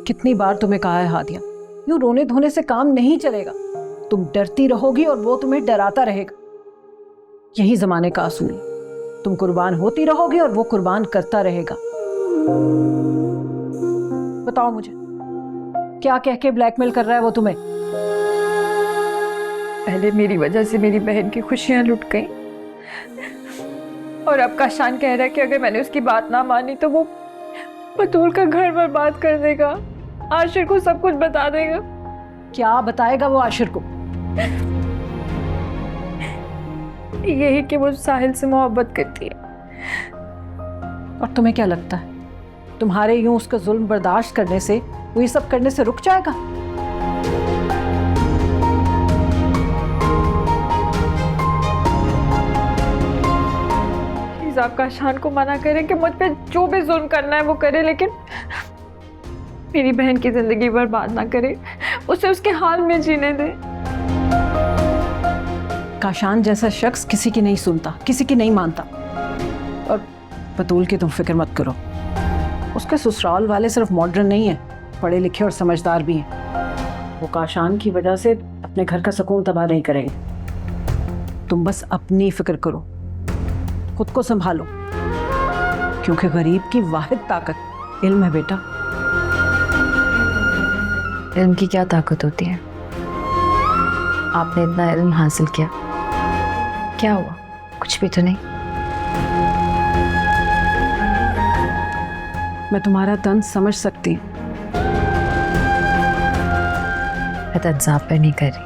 कितनी बार तुम्हें कहा है हादिया, यूं रोने धोने से काम नहीं चलेगा। तुम डरती रहोगी और वो तुम्हें डराता रहेगा। यही जमाने का असूल है। तुम कुर्बान होती रहोगी और वो कुर्बान करता रहेगा। बताओ मुझे, क्या कह के ब्लैकमेल कर रहा है वो तुम्हें? पहले मेरी वजह से मेरी बहन की खुशियां लुट गई और अब काशान कह रहा है कि अगर मैंने उसकी बात ना मानी तो वो बतूल का घर बर्बाद कर देगा, आशिर को सब कुछ बता देगा। क्या बताएगा वो आशिर को? यही कि वो साहिल से मोहब्बत करती है। और तुम्हें क्या लगता है तुम्हारे यूं उसका जुल्म बर्दाश्त करने से वो ये सब करने से रुक जाएगा? प्लीज आप काशान को मना करें कि मुझ पे जो भी जुल्म करना है वो करे, लेकिन मेरी बहन की जिंदगी बर्बाद ना करे, उसे उसके हाल में जीने दे। काशान जैसा शख्स किसी की नहीं सुनता, किसी की नहीं मानता। और बतूल की तुम फिक्र मत करो, उसके ससुराल वाले सिर्फ मॉडर्न नहीं है, पढ़े लिखे और समझदार भी हैं। वो काशान की वजह से अपने घर का सुकून तबाह नहीं करेंगे। तुम बस अपनी फिक्र करो, खुद को संभालो, क्योंकि गरीब की वाहिद ताकत इल्म है बेटा। इल्म की क्या ताकत होती है? आपने इतना इल्म हासिल किया, क्या हुआ? कुछ भी तो नहीं। मैं तुम्हारा तंज समझ सकती हूँ। मैं तंज़ाब पर नहीं कर रही,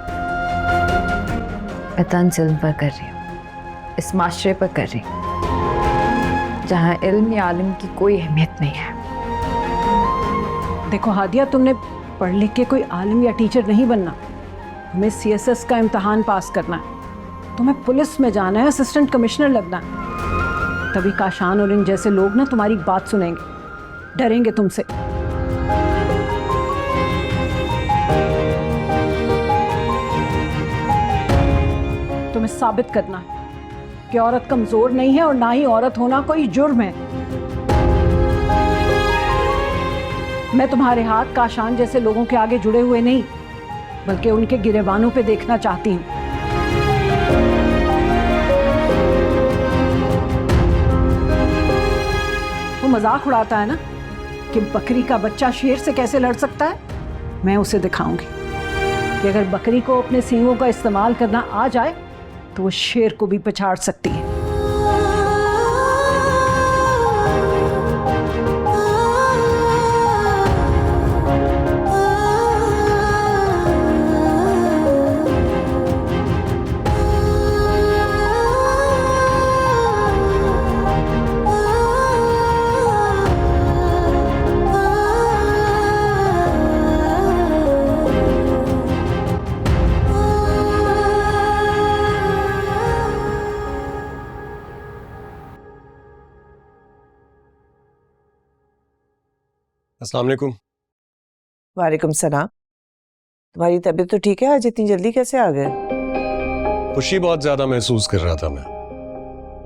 मैं तंज इल्म पर कर रही हूँ, इस माशरे पर कर रही हूँ जहाँ इल्म या आलिम की कोई अहमियत नहीं है। देखो हादिया, तुमने पढ़ लिख के कोई आलिम या टीचर नहीं बनना। तुम्हें सीएसएस का इम्तहान पास करना है, तुम्हें पुलिस में जाना है, असिस्टेंट कमिश्नर लगना है। तभी काशान और इन जैसे लोग ना तुम्हारी बात सुनेंगे, डरेंगे तुमसे। तुम्हें साबित करना है कि औरत कमजोर नहीं है और ना ही औरत होना कोई जुर्म है। मैं तुम्हारे हाथ काशान जैसे लोगों के आगे जुड़े हुए नहीं, बल्कि उनके गिरेबानों पे देखना चाहती हूँ। वो मजाक उड़ाता है ना कि बकरी का बच्चा शेर से कैसे लड़ सकता है। मैं उसे दिखाऊंगी कि अगर बकरी को अपने सींगों का इस्तेमाल करना आ जाए तो वो शेर को भी पछाड़ सकती है। अस्सलाम वालेकुम। वालेकुम सलाम। तुम्हारी तबीयत तो ठीक है? आज इतनी जल्दी कैसे आ गए? खुशी बहुत ज्यादा महसूस कर रहा था मैं,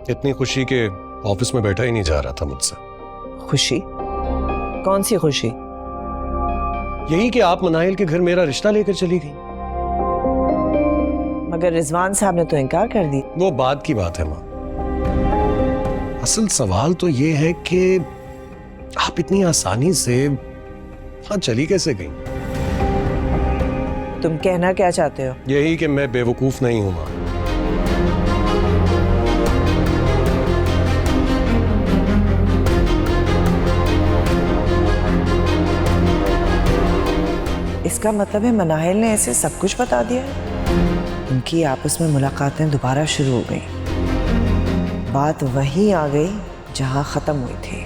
इतनी खुशी के ऑफिस में बैठा ही नहीं जा रहा था मुझसे। खुशी? कौन सी खुशी? यही कि आप मनाइल के घर मेरा रिश्ता लेकर चली गई। मगर रिजवान साहब ने तो इनकार कर दी। वो बाद की बात है माँ, असल सवाल तो ये है कि आप इतनी आसानी से वहां चली कैसे गई? तुम कहना क्या चाहते हो? यही कि मैं बेवकूफ नहीं हूं माँ। इसका मतलब है मनाहिल ने ऐसे सब कुछ बता दिया? उनकी आपस में मुलाकातें दोबारा शुरू हो गई, बात वहीं आ गई जहां खत्म हुई थी।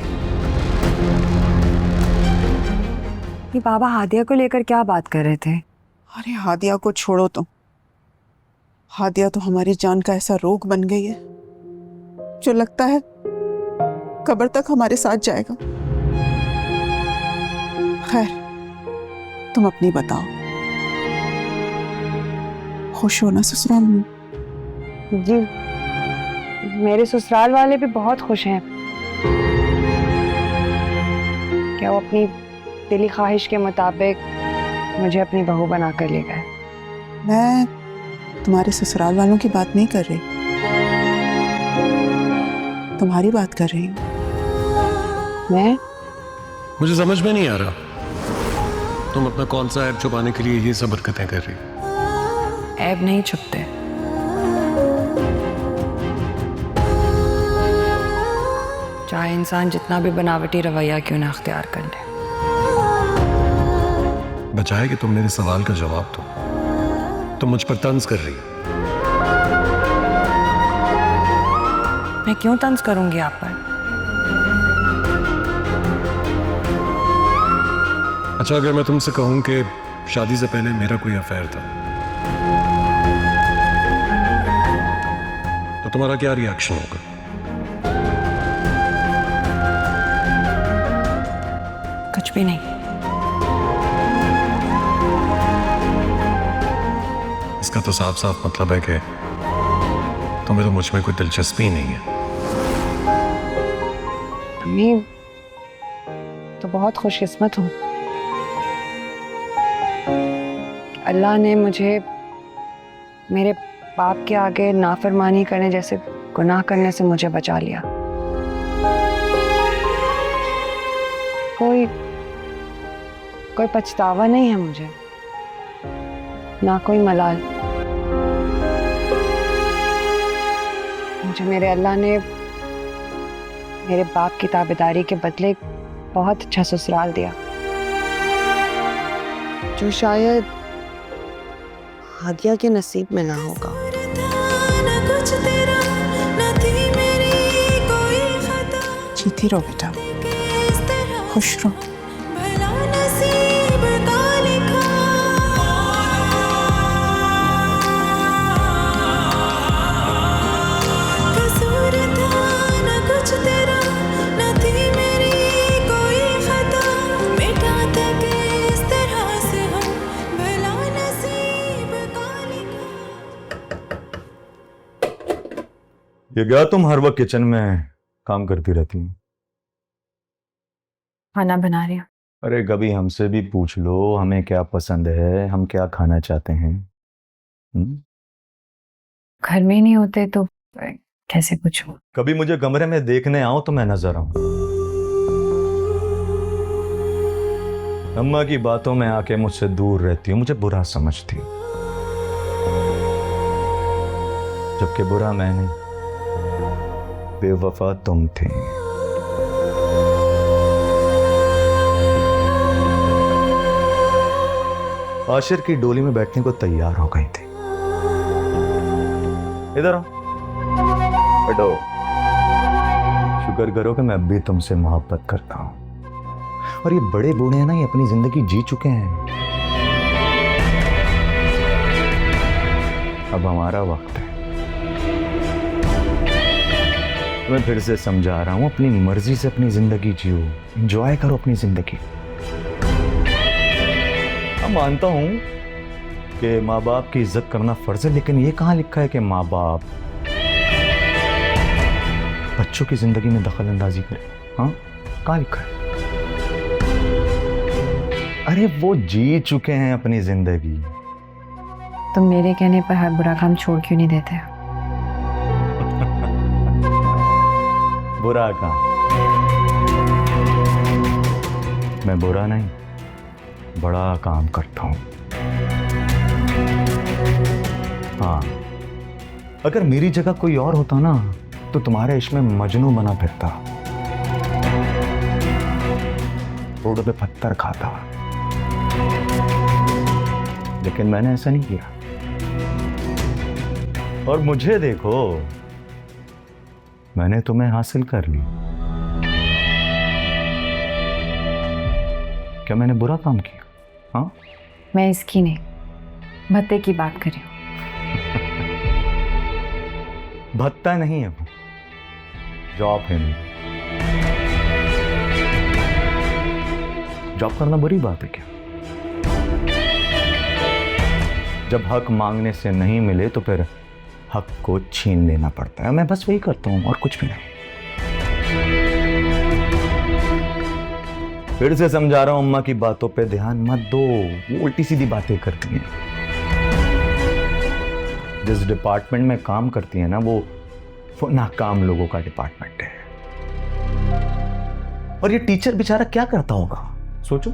ये बाबा हादिया को लेकर क्या बात कर रहे थे? अरे हादिया को छोड़ो तुम। हादिया तो हमारी जान का ऐसा रोग बन गई है जो लगता है कब्र तक हमारे साथ जाएगा। खैर, तुम अपनी बताओ, खुश हो ना ससुराल में? जी, मेरे ससुराल वाले भी बहुत खुश हैं। क्या वो अपनी दिली ख्वाहिश के मुताबिक मुझे अपनी बहू बना कर ले गए। मैं तुम्हारे ससुराल वालों की बात नहीं कर रही, तुम्हारी बात कर रही हूँ। मैं मुझे समझ में नहीं आ रहा तुम अपना कौन सा ऐप छुपाने के लिए ये सब हरकतें कर रही हो। ऐब नहीं छुपते, चाहे इंसान जितना भी बनावटी रवैया क्यों ना अख्तियार कर ले। बचाए कि तुम मेरे सवाल का जवाब दो। तुम मुझ पर तंज कर रही हो। मैं क्यों तंज करूंगी आप पर? अच्छा, अगर मैं तुमसे कहूं कि शादी से पहले मेरा कोई अफेयर था तो तुम्हारा क्या रिएक्शन होगा? कुछ भी नहीं। इसका तो साफ साफ मतलब है कि तुम्हें तो मुझ में कोई दिलचस्पी नहीं है। मैं तो बहुत खुशकिस्मत हूँ। अल्लाह ने मुझे मेरे बाप के आगे नाफरमानी करने जैसे गुनाह करने से मुझे बचा लिया। कोई पछतावा नहीं है मुझे, ना कोई मलाल। मुझे मेरे अल्लाह ने मेरे बाप की ताबेदारी के बदले बहुत अच्छा ससुराल दिया, जो शायद हादिया के नसीब में ना होगा। जीती रहो बेटा, खुश रहो। ये क्या तुम हर वक्त किचन में काम करती रहती हो? खाना बना रही हूँ। अरे कभी हमसे भी पूछ लो हमें क्या पसंद है, हम क्या खाना चाहते हैं। घर में नहीं होते तो कैसे पूछूं? कभी मुझे कमरे में देखने आओ तो मैं नजर आऊं। अम्मा की बातों में आके मुझसे दूर रहती हो, मुझे बुरा समझती हो, जबकि बुरा मैंने, बेवफा तुम थे। आशिर की डोली में बैठने को तैयार हो गई थी। इधर आओ, बैठो। शुक्र करो कि मैं अब भी तुमसे मोहब्बत करता हूं। और ये बड़े बूढ़े हैं ना, ये अपनी जिंदगी जी चुके हैं। अब हमारा वक्त है। मैं फिर से समझा रहा हूं, अपनी मर्जी से अपनी जिंदगी जियो, एंजॉय करो अपनी जिंदगी। मैं मानता हूं कि माँ बाप की इज्जत करना फर्ज है, लेकिन ये कहां लिखा है कि माँ बाप बच्चों की जिंदगी में दखल अंदाजी करे? हाँ, कहां लिखा है? अरे वो जी चुके हैं अपनी जिंदगी। तुम मेरे कहने पर हर बुरा काम छोड़ क्यों नहीं देते? बुरा काम? मैं बुरा नहीं, बड़ा काम करता हूं। हाँ, अगर मेरी जगह कोई और होता ना तो तुम्हारे इश्क में मजनू बना फिरता, रोड पे पत्थर खाता, लेकिन मैंने ऐसा नहीं किया। और मुझे देखो, मैंने तुम्हें हासिल कर ली। क्या मैंने बुरा काम किया? हाँ, मैं इसकी नहीं, भत्ते की बात कर रही हूँ। भत्ता नहीं है वो, जॉब है मेरी। जॉब करना बुरी बात है क्या? जब हक मांगने से नहीं मिले तो फिर हक को छीन लेना पड़ता है। मैं बस वही करता हूं और कुछ भी नहीं। फिर से समझा रहा हूं, अम्मा की बातों पे ध्यान मत दो, वो उल्टी सीधी बातें करती हैं। जिस डिपार्टमेंट में काम करती है ना, वो नाकाम लोगों का डिपार्टमेंट है। और ये टीचर बेचारा क्या करता होगा, सोचो।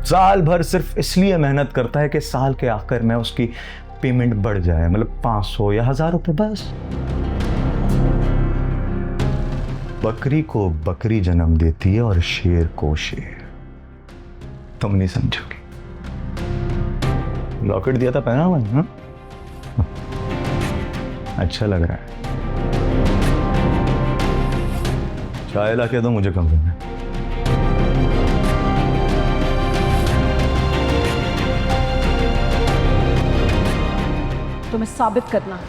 साल भर सिर्फ इसलिए मेहनत करता है कि साल के आखिर में उसकी पेमेंट बढ़ जाए, मतलब 500 या 1000 रुपए बस। बकरी को बकरी जन्म देती है और शेर को शेर। तुम नहीं समझोगे। लॉकेट दिया था पहना हुआ है, अच्छा लग रहा है। चाय ला के दो मुझे कमरे में। तुम्हें साबित करना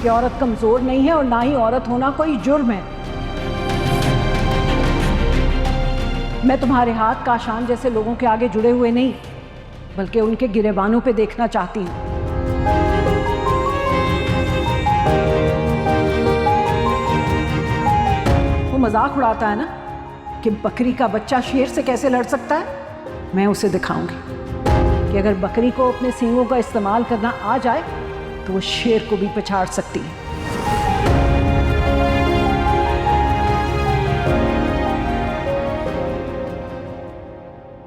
कि औरत कमजोर नहीं है और ना ही औरत होना कोई जुर्म है। मैं तुम्हारे हाथ काशान जैसे लोगों के आगे जुड़े हुए नहीं, बल्कि उनके गिरेबानों पे देखना चाहती हूँ। वो मजाक उड़ाता है ना कि बकरी का बच्चा शेर से कैसे लड़ सकता है। मैं उसे दिखाऊंगी कि अगर बकरी को अपने सींगों का इस्तेमाल करना आ जाए तो वो शेर को भी पछाड़ सकती है।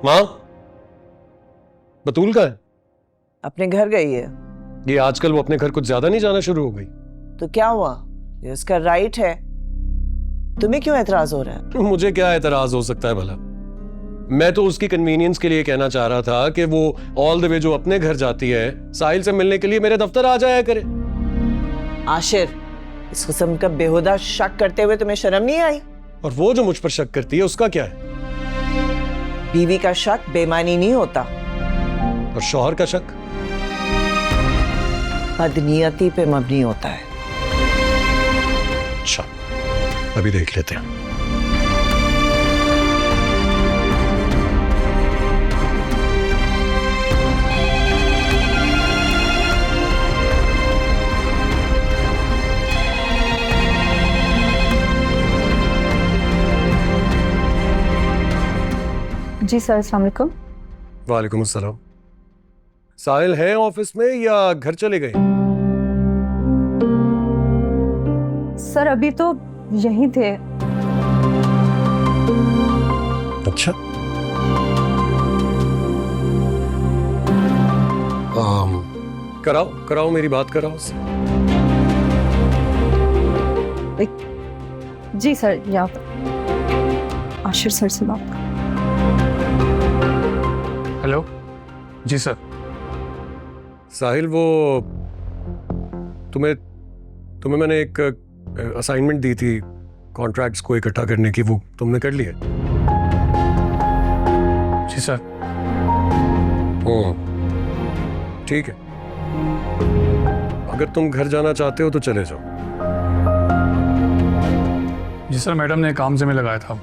माँ, बतूल का है? अपने घर गई है। ये आजकल वो अपने घर कुछ ज्यादा नहीं जाना शुरू हो गई। तो क्या हुआ, ये उसका राइट है, तुम्हें क्यों एतराज हो रहा है? मुझे क्या एतराज हो सकता है भला? मैं तो उसकी कन्वीनियंस के लिए कहना चाह रहा था कि वो ऑल द वे जो अपने घर जाती है, साहिल से मिलने के लिए मेरे दफ्तर आ जाया करे। आशिर, इस किस्म का बेहुदा शक करते हुए तुम्हें शर्म नहीं आई? और वो जो मुझ पर शक करती है उसका क्या है? बीवी का शक बेईमानी नहीं होता। और शौहर का शक बदनीयती पे मबनी होता है। अच्छा, अभी देख लेते हैं। जी सर, अस्सलाम वालेकुम। वालेकुम अस्सलाम। साहिल है ऑफिस में या घर चले गए? सर अभी तो यहीं थे। अच्छा, कराओ कराओ, मेरी बात कराओ उससे। जी सर, यहाँ पर आशिर सर से बात। हेलो जी सर। साहिल, वो तुम्हें मैंने एक असाइनमेंट दी थी कॉन्ट्रैक्ट्स को इकट्ठा करने की, वो तुमने कर लिया? जी सर। ठीक है, अगर तुम घर जाना चाहते हो तो चले जाओ। जी सर, मैडम ने काम से में लगाया था,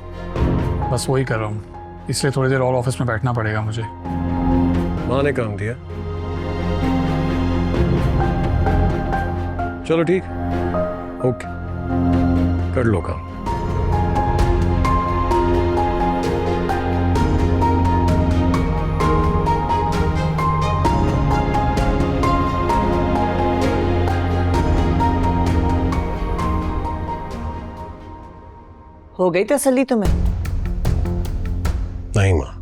बस वही कर रहा हूँ, इसलिए थोड़ी देर और ऑफिस में बैठना पड़ेगा मुझे। माँ ने काम दिया? चलो ठीक, ओके, कर लो काम। हो गई तसल्ली तुम्हें? नहीं माँ,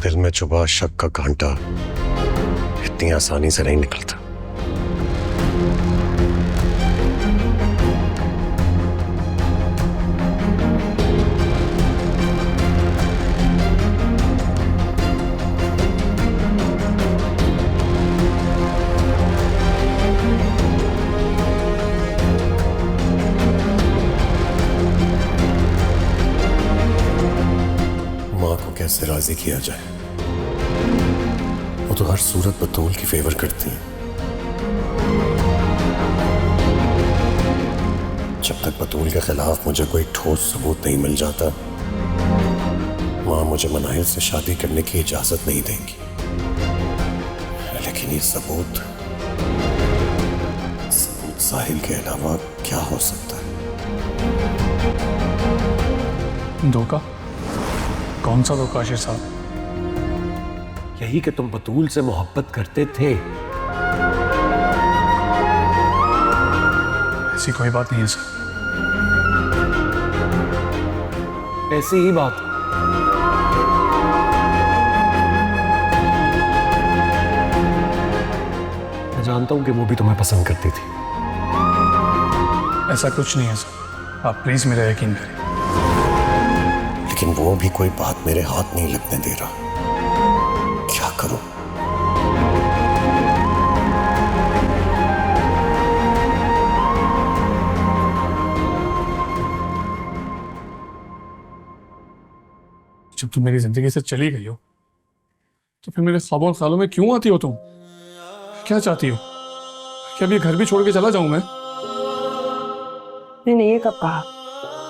दिल में चुभा शक का कांटा इतनी आसानी से नहीं निकलता। कैसे राजी किया जाए? वो तो हर सूरत बतूल की फेवर करती है। जब तक बतूल के खिलाफ मुझे कोई ठोस सबूत नहीं मिल जाता, माँ मुझे मनाहिल से शादी करने की इजाजत नहीं देंगी। लेकिन ये सबूत साहिल के अलावा क्या हो सकता है? धोखा? कौन सा धोखा आशिर साहब? यही कि तुम बतूल से मोहब्बत करते थे। ऐसी कोई बात नहीं है सर। ऐसी ही बात। मैं जानता हूं कि वो भी तुम्हें पसंद करती थी। ऐसा कुछ नहीं है सर, आप प्लीज मेरा यकीन करें। लेकिन वो भी कोई बात मेरे हाथ नहीं लगने दे रहा। क्या करूं? जब तुम मेरी जिंदगी से चली गई हो तो फिर मेरे ख्वाबों और ख्यालों में क्यों आती हो तुम? क्या चाहती हो? क्या अभी घर भी छोड़ के चला जाऊं मैं? मैंने ये कब कहा?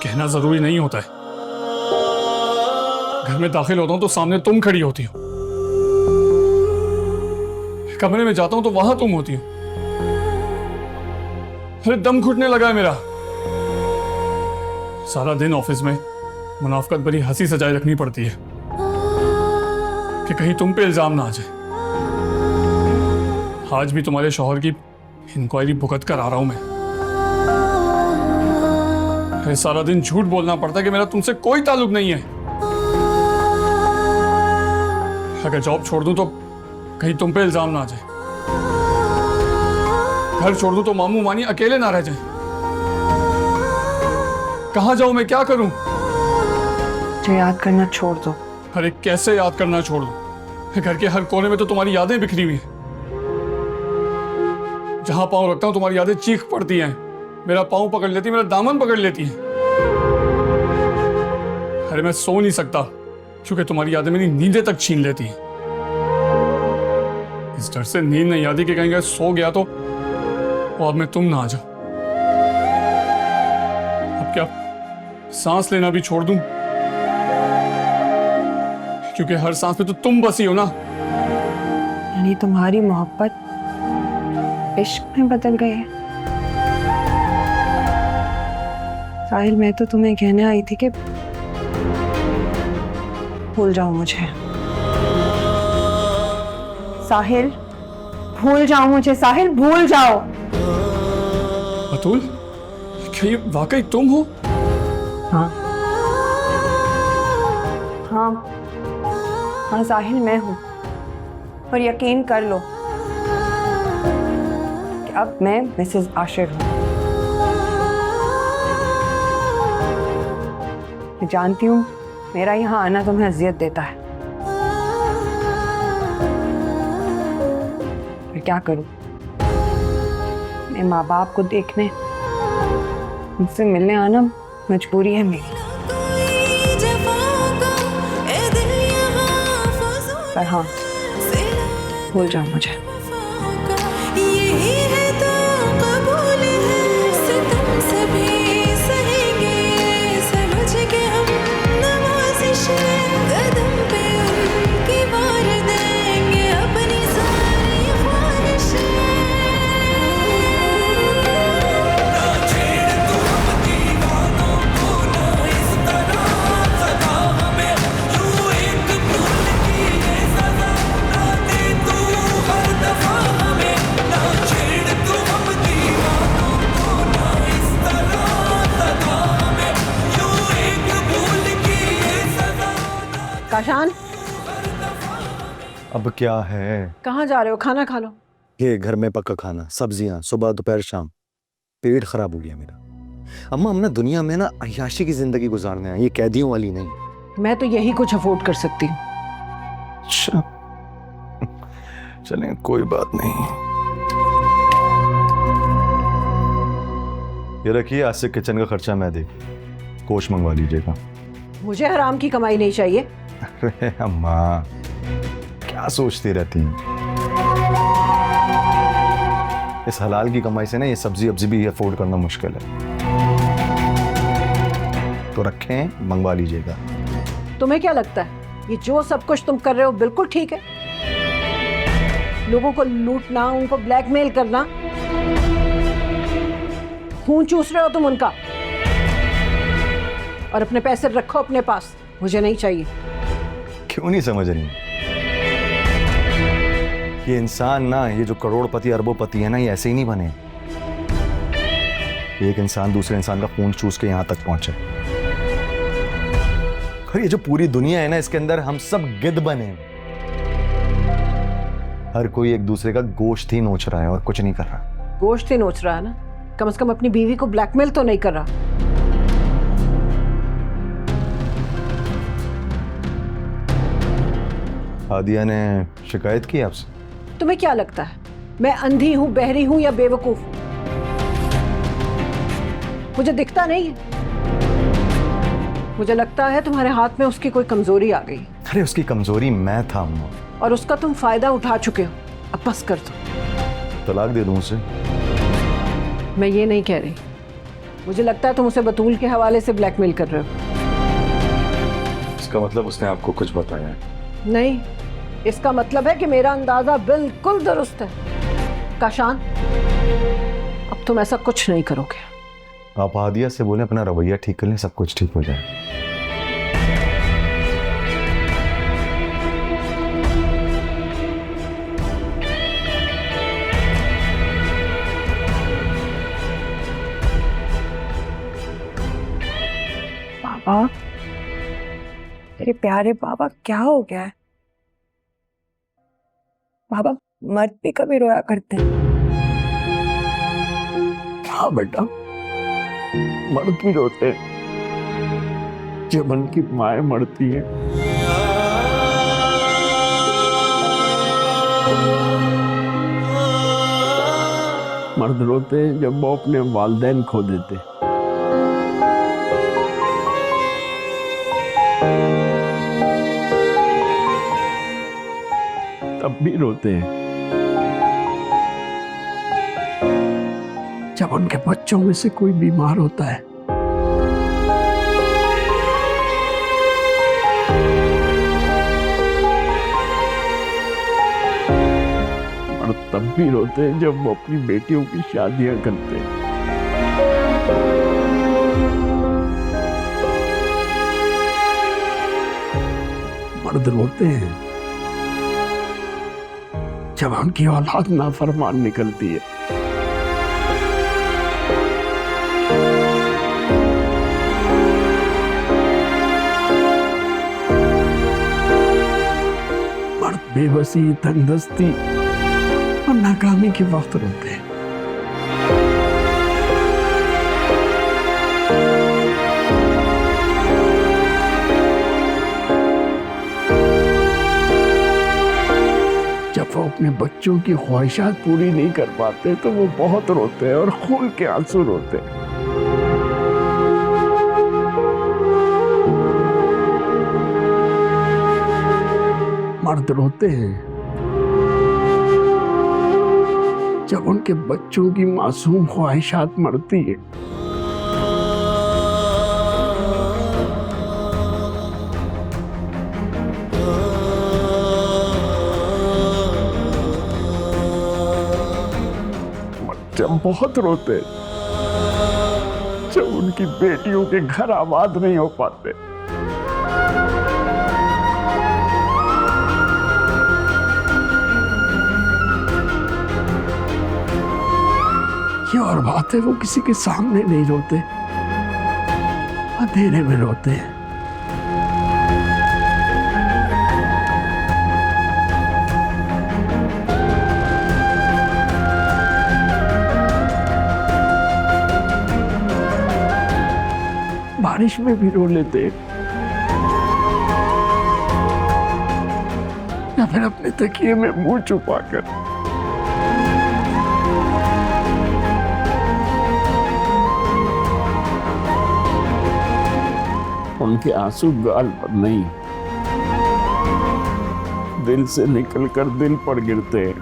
कहना जरूरी नहीं होता है। घर में दाखिल होता हूं तो सामने तुम खड़ी होती हो, कमरे में जाता हूं तो वहां तुम होती हो। अरे दम घुटने लगा है मेरा। सारा दिन ऑफिस में मुनाफकत भरी हंसी सजाए रखनी पड़ती है कि कहीं तुम पे इल्जाम ना आ जाए। आज भी तुम्हारे शौहर की इंक्वायरी भुगत कर आ रहा हूं मैं। अरे सारा दिन झूठ बोलना पड़ता है कि मेरा तुमसे कोई ताल्लुक नहीं है। अगर जॉब छोड़ दूं तो कहीं तुम पे इल्जाम ना आ जाए। घर छोड़ दूं तो मामू मानी अकेले ना रह जाए। कहां जाऊं मैं, क्या करूं? जो याद करना छोड़ दो। अरे कैसे याद करना छोड़ दूं? घर के हर कोने में तो तुम्हारी यादें बिखरी हुई हैं। जहां पांव रखता हूं तुम्हारी यादें चीख पड़ती हैं। मेरा पांव पकड़ लेती, मेरा दामन पकड़ लेती है। अरे मैं सो नहीं सकता क्योंकि तुम्हारी यादें मेरी नींदें तक छीन लेती हैं। इस डर से नींद नहीं आती कि कहीं सो गया तो और में तुम ना आ जाओ। अब क्या सांस लेना भी छोड़ दूं? क्योंकि हर सांस में तो तुम बसी हो ना। यानी तुम्हारी मोहब्बत इश्क में बदल गई है। साहिल, मैं तो तुम्हें कहने आई थी कि भूल जाओ मुझे। साहिल, भूल जाओ मुझे। साहिल, भूल जाओ। बतूल, क्या ये वाकई तुम हो? हाँ हाँ हाँ साहिल, मैं हूं। और यकीन कर लो कि अब मैं मिसेस आशिर हूं। मैं जानती हूं मेरा यहाँ आना तुम्हें अजियत देता है, मैं क्या करूं? मेरे माँ बाप को देखने, उनसे मिलने आना मजबूरी है मेरी। पर हाँ, भूल जाओ मुझे। काशान, अब क्या है? कहाँ जा रहे हो? खाना खा लो। ये घर में पक्का खाना, सब्जियां, सुबह दोपहर शाम। पेट खराब हो गया मेरा। अम्मा, हम ना दुनिया में ना अय्याशी की जिंदगी गुजारने हैं, ये कैदियों वाली नहीं। मैं तो यही कुछ अफोर्ड कर सकती हूँ। अच्छा, चलें, कोई बात नहीं। ये रखिए, आज से किचन का खर्चा मैं दे, कोच मंगवा लीजिएगा। मुझे हराम की कमाई नहीं चाहिए। अरे अम्मा, क्या सोचती रहती हैं? इस हलाल की कमाई से ना ये सब्जी अब्जी भी अफोर्ड करना मुश्किल है। तो रखें, मंगवा लीजिएगा। तुम्हें क्या लगता है ये जो सब कुछ तुम कर रहे हो बिल्कुल ठीक है? लोगों को लूटना, उनको ब्लैकमेल करना, खून चूस रहे हो तुम उनका। और अपने पैसे रखो अपने पास, मुझे नहीं चाहिए। क्यों नहीं समझ रही? ये इंसान ना, ये जो करोड़पति अरबोपति है ना, ये ऐसे ही नहीं बने। एक इंसान दूसरे इंसान का खून चूस के यहां तक पहुंचे। और ये जो पूरी दुनिया है ना, इसके अंदर हम सब गिद्ध बने। हर कोई एक दूसरे का गोश्त ही नोच रहा है और कुछ नहीं कर रहा। गोश्त ही नोच रहा है ना, कम से कम अपनी बीवी को ब्लैकमेल तो नहीं कर रहा। हादिया ने शिकायत की आपसे? तुम्हें क्या लगता है मैं अंधी हूं, बहरी हूं या बेवकूफ? मुझे दिखता नहीं है। मुझे लगता है तुम्हारे हाथ में उसकी कोई कमजोरी आ गई। अरे उसकी कमजोरी मैं था अम्मा। और उसका तुम फायदा उठा चुके हो। अब बस कर दो। तलाक दे दूं उसे? मैं ये नहीं कह रही। मुझे लगता है तुम उसे बतूल के हवाले से ब्लैकमेल कर रहे हो। इसका मतलब उसने आपको कुछ बताया है? नहीं, इसका मतलब है कि मेरा अंदाजा बिल्कुल दुरुस्त है। काशान, अब तुम ऐसा कुछ नहीं करोगे। आप हादिया से बोले अपना रवैया ठीक कर लें, सब कुछ ठीक हो जाए। बाबा, मेरे प्यारे बाबा, क्या हो गया है? बाबा, मर्द भी कभी रोया करते हैं। हाँ बेटा, मर्द भी रोते हैं जब उनकी माएं मरती है। मर्द रोते हैं जब वो अपने वालिदैन खो देते। तब भी रोते हैं जब उनके बच्चों में से कोई बीमार होता है। और तब भी रोते हैं जब वो अपनी बेटियों की शादियां करते हैं। मर्द रोते हैं जब उनकी औलाद नाफरमान निकलती है। मर्द बेबसी, तंगदस्ती और नाकामी के वक्त रोते हैं। जब वो अपने बच्चों की ख्वाहिशात पूरी नहीं कर पाते तो वो बहुत रोते हैं और खून के आंसू रोते हैं। मर्द रोते हैं जब उनके बच्चों की मासूम ख्वाहिशात मरती है। जब बहुत रोते हैं जब उनकी बेटियों के घर आबाद नहीं हो पाते। ये और बात है, वो किसी के सामने नहीं रोते, अंधेरे में रोते हैं। बारिश में भी रो लेते हैं, या फिर अपने तकिए में मुंह छुपाकर। उनके आंसू गाल पर नहीं, दिल से निकलकर दिल पर गिरते हैं।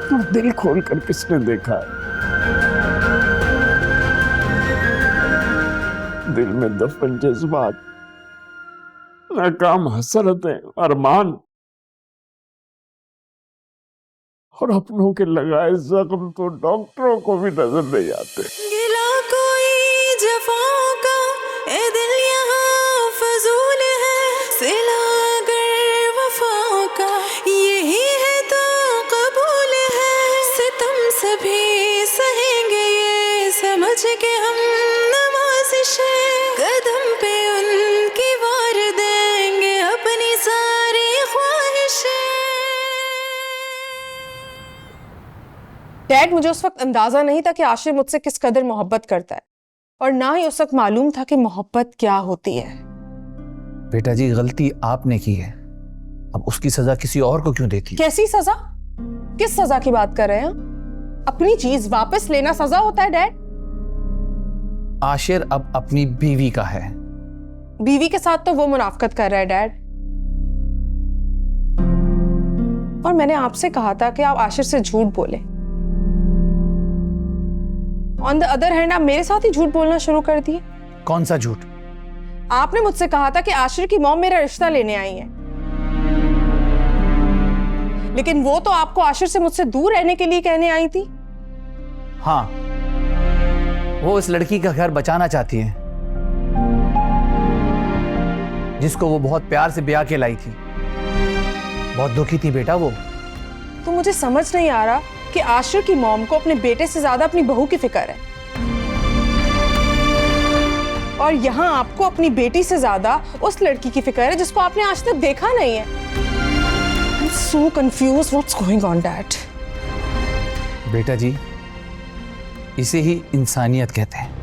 तो दिल खोलकर किसने देखा है? दिल में दफन जज्बात, नाकाम हसरतें, अरमान और अपनों के लगाए जख्म तो डॉक्टरों को भी नजर नहीं आते। गिला कोई जफाओं का ए दिल यहाँ फजूल है, सिला अगर वफाओं का यही है तो कबूल है। सितम सभी सहेंगे ये समझ के हम नवाजिश है, कदम पे उनकी वार देंगे अपनी सारी ख्वाहिशें। डैड, मुझे उस वक्त अंदाजा नहीं था कि आशिर मुझसे किस कदर मोहब्बत करता है, और ना ही उस वक्त मालूम था कि मोहब्बत क्या होती है। बेटा जी, गलती आपने की है, अब उसकी सजा किसी और को क्यों देती? कैसी सजा? किस सजा की बात कर रहे हैं? अपनी चीज वापस लेना सजा होता है डैड? आशिर अब अपनी बीवी का है। बीवी के साथ तो वो मुनाफकत कर रहा है डैड, और मैंने आपसे कहा था कि आप आशिर से झूठ बोले। ऑन द अदर हैंड आप मेरे साथ ही झूठ बोलना शुरू कर दिए। कौन सा झूठ? आपने मुझसे कहा था कि आशिर की मॉम मेरा रिश्ता लेने आई है, लेकिन वो तो आपको आशिर से मुझसे दूर रहने के लिए कहने आई थी। हाँ, वो इस लड़की का घर बचाना चाहती है जिसको वो बहुत प्यार से ब्याह के लाई थी। बहुत दुखी थी बेटा वो। तो मुझे समझ नहीं आ रहा कि आशिर की मॉम को अपने बेटे से ज्यादा अपनी बहू की फिक्र है, और यहाँ आपको अपनी बेटी से ज्यादा उस लड़की की फिक्र है जिसको आपने आज तक देखा नहीं है। I'm so confused. What's going on, Dad? बेटा जी, इसे ही इंसानियत कहते हैं।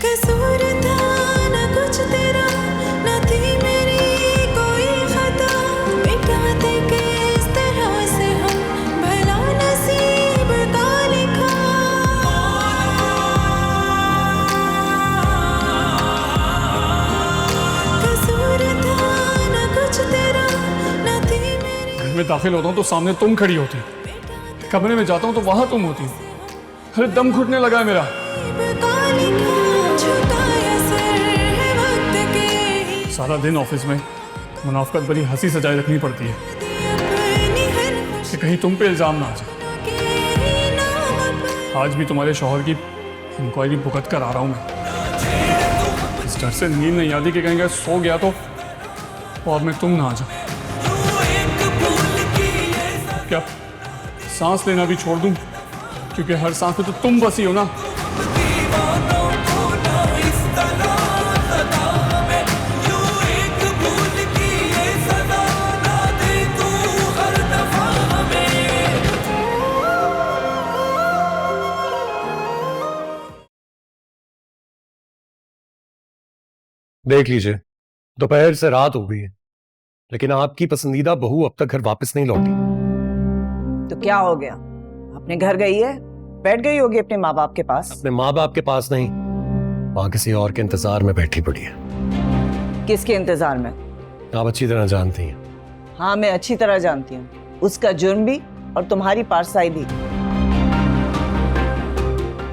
कसूर था न कुछ तेरा, न थी मेरी कोई खता, मिटाते किस तरह से हम भला नसीब का लिखा। कसूर था न कुछ तेरा, न थी मेरी। घर में दाखिल होता हूँ तो सामने तुम खड़ी होती, कमरे में जाता हूँ तो वहां तुम होती। अरे दम घुटने लगा है मेरा। सारा दिन ऑफिस में मुनाफकत भरी हंसी सजाए रखनी पड़ती है कि कहीं तुम पे इल्जाम ना आ जाए। आज भी तुम्हारे शौहर की इंक्वायरी भुगत कर आ रहा हूं मैं। इस डर से नींद नहीं आती कि कहीं सो गया तो और मैं तुम ना आ जाओ। क्या सांस लेना भी छोड़ दूं? क्योंकि हर सांस में तो तुम बसी हो ना। देख लीजिए, दोपहर से रात हो गई है, लेकिन आपकी पसंदीदा बहू अब तक घर वापस नहीं लौटी। तो क्या हो गया? अपने घर गई है, बैठ गई होगी अपने माँ बाप के पास। अपने माँ बाप के पास नहीं, वहां किसी और के इंतजार में बैठी पड़ी है। किसके इंतजार में? आप अच्छी तरह जानती हैं। हाँ, मैं अच्छी तरह जानती हूँ, उसका जुर्म भी और तुम्हारी पारसाई भी।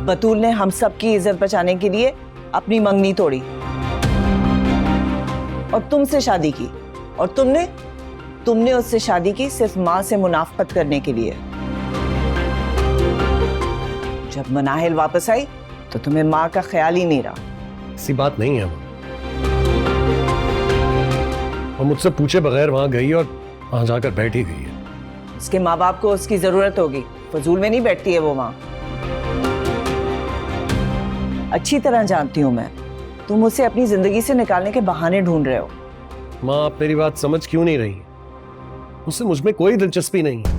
बतूल ने हम सब की इज्जत बचाने के लिए अपनी मंगनी तोड़ी और तुमसे शादी की, और तुमने उससे शादी की सिर्फ माँ से मुनाफकत करने के लिए। जब मनाहिल वापस आई तो तुम्हें माँ का ख्याल ही नहीं रहा। ऐसी बात नहीं है। वो मुझसे पूछे बगैर वहां गई और वहां जाकर बैठी गई है। उसके माँ बाप को उसकी जरूरत होगी, फजूल में नहीं बैठती है वो वहां। अच्छी तरह जानती हूं मैं, तुम उसे अपनी जिंदगी से निकालने के बहाने ढूंढ रहे हो। माँ, आप मेरी बात समझ क्यों नहीं रही? उससे मुझ में कोई दिलचस्पी नहीं है।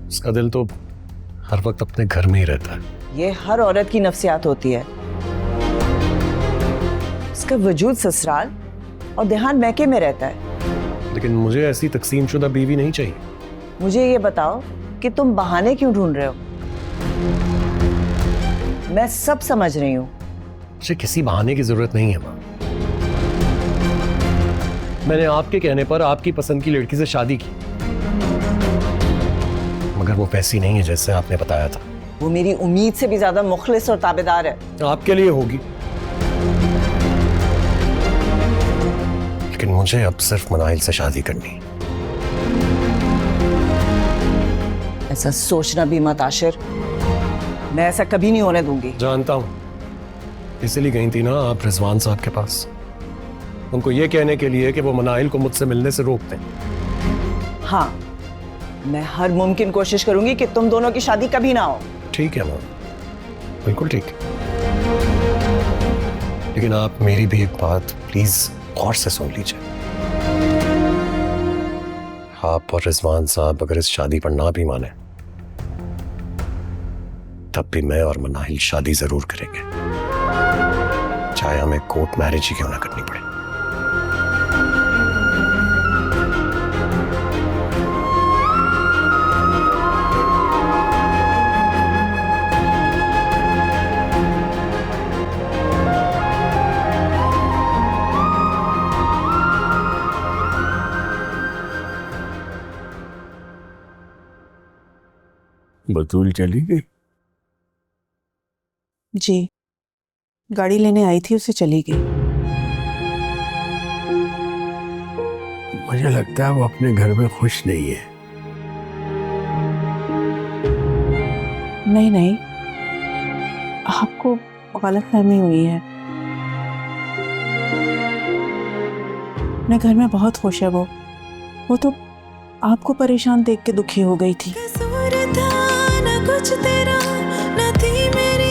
उसका दिल तो हर वक्त अपने घर में ही रहता है। ये हर औरत की नफ्सियात होती है। उसका वजूद ससुराल और देहात मैके में रहता है। लेकिन मुझे ऐसी तकसीमशुदा बीवी नहीं चाहिए। मुझे ये बताओ कि तुम बहाने क्यों ढूंढ रहे हो? मैं सब समझ रही हूँ। मुझे किसी बहाने की जरूरत नहीं है माँ। मैंने आपके कहने पर आपकी पसंद की लड़की से शादी की। मगर वो वैसी नहीं है जैसे आपने बताया था। वो मेरी उम्मीद से भी ज्यादा मुखलिस और ताबेदार है। आपके लिए होगी, लेकिन मुझे अब सिर्फ मनाहिल से शादी करनी है। ऐसा सोचना भी मत आशिर, मैं ऐसा कभी नहीं होने दूंगी। जानता हूं, इसलिए गई थी ना आप रिजवान साहब के पास, उनको ये कहने के लिए कि वो मनाहिल को मुझसे मिलने से रोक दें। हाँ, मैं हर मुमकिन कोशिश करूंगी कि तुम दोनों की शादी कभी ना हो। ठीक है मैम, बिल्कुल ठीक है, लेकिन आप मेरी भी एक बात प्लीज गौर से सुन लीजिए। आप और रिजवान साहब अगर इस शादी पर ना भी माने, तब भी मैं और मनाहिल शादी जरूर करेंगे, चाहे हमें कोर्ट मैरिज ही क्यों ना करनी पड़े। बतूल चली गई? जी, गाड़ी लेने आई थी, उसे चली गई। मुझे लगता है वो अपने घर में खुश नहीं है। नहीं नहीं, आपको गलतफहमी हुई है। अपने घर में बहुत खुश है वो तो आपको परेशान देख के दुखी हो गई थी। कसूर था न कुछ तेरा, न थी मेरी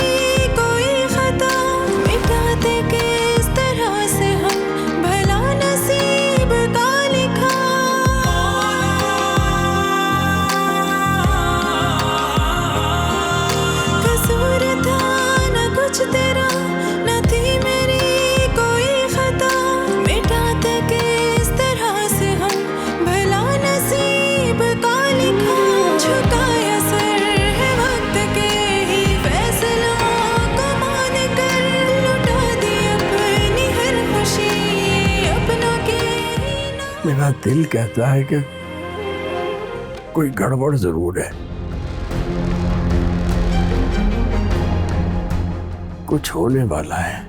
कोई खता, मिटाते किस तरह से हम भला नसीब का लिखा। कसूर था न कुछ तेरा, न थी मेरी कोई खता, मिटाते किस तरह से हम भला नसीब का लिखा। झुकाया सर है वक्त के ही फैसला को मान कर, लुटा दी अपनी हर खुशी अपना के ही ना। मेरा दिल कहता है कि कोई गड़बड़ जरूर है, कुछ होने वाला है।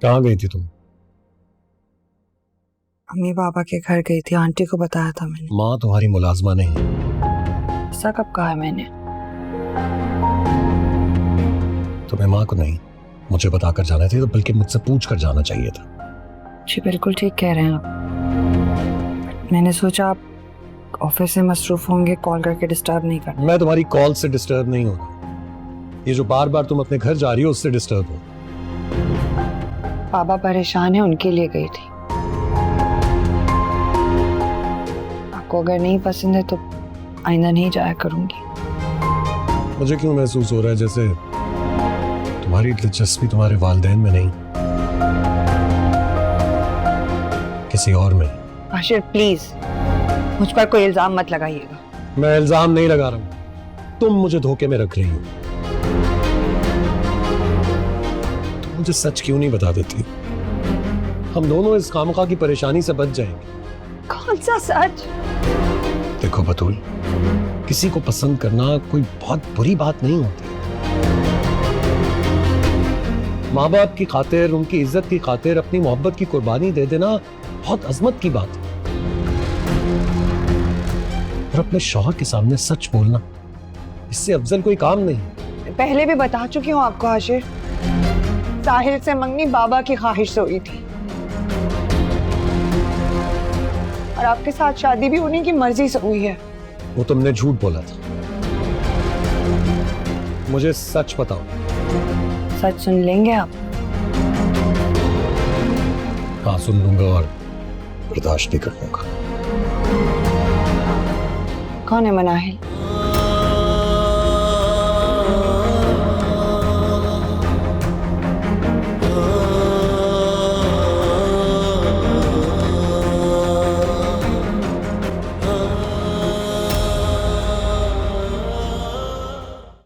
कहाँ गई थी तुम? अम्मी पापा के घर गई थी, आंटी को बताया था मैंने। माँ तुम्हारी मुलाजमा नहीं, ऐसा कब कहा है मैंने? तुम्हें माँ को नहीं मुझे बताकर जाना था, तो बल्कि मुझसे पूछ कर जाना चाहिए था। जी बिल्कुल ठीक कह रहे हैं आप। मैंने सोचा आप ऑफिस से मसरूफ होंगे, कॉल करके डिस्टर्ब नहीं करना। मैं तुम्हारी कॉल से डिस्टर्ब नहीं होगा, ये जो बार बार तुम अपने घर जा रही हो उससे डिस्टर्ब हो। पापा परेशान है, उनके लिए गई थी। आपको अगर नहीं पसंद है तो आइंदा नहीं जाया करूंगी। मुझे क्यों महसूस हो रहा है जैसे तुम्हारी दिलचस्पी तुम्हारे वालिदैन में नहीं, किसी और में। आशिर प्लीज मुझ पर कोई इल्जाम मत लगाइएगा। मैं इल्जाम नहीं लगा रहा हूं, तुम मुझे धोखे में रख रही हो। तुम मुझे सच क्यों नहीं बता देती? हम दोनों इस खामखा की परेशानी से बच जाएंगे। कौन सा सच? देखो बतूल, किसी को पसंद करना कोई बहुत बुरी बात नहीं होती। माँ बाप की खातिर, उनकी इज्जत की खातिर अपनी मोहब्बत की कुर्बानी दे देना बहुत अजमत की बात है। और अपने शौहर के सामने सच बोलना, इससे अफजल कोई काम नहीं। पहले भी बता चुकी हूँ आपको आशिर, साहिल से मंगनी बाबा की ख्वाहिश से हुई थी और आपके साथ शादी भी उन्हीं की मर्जी से हुई है। वो तुमने झूठ बोला था। मुझे सच बताओ। सच सुन लेंगे आप? हाँ सुन लूंगा और बर्दाश्त भी कर लूंगा। कौन है मनाहिल?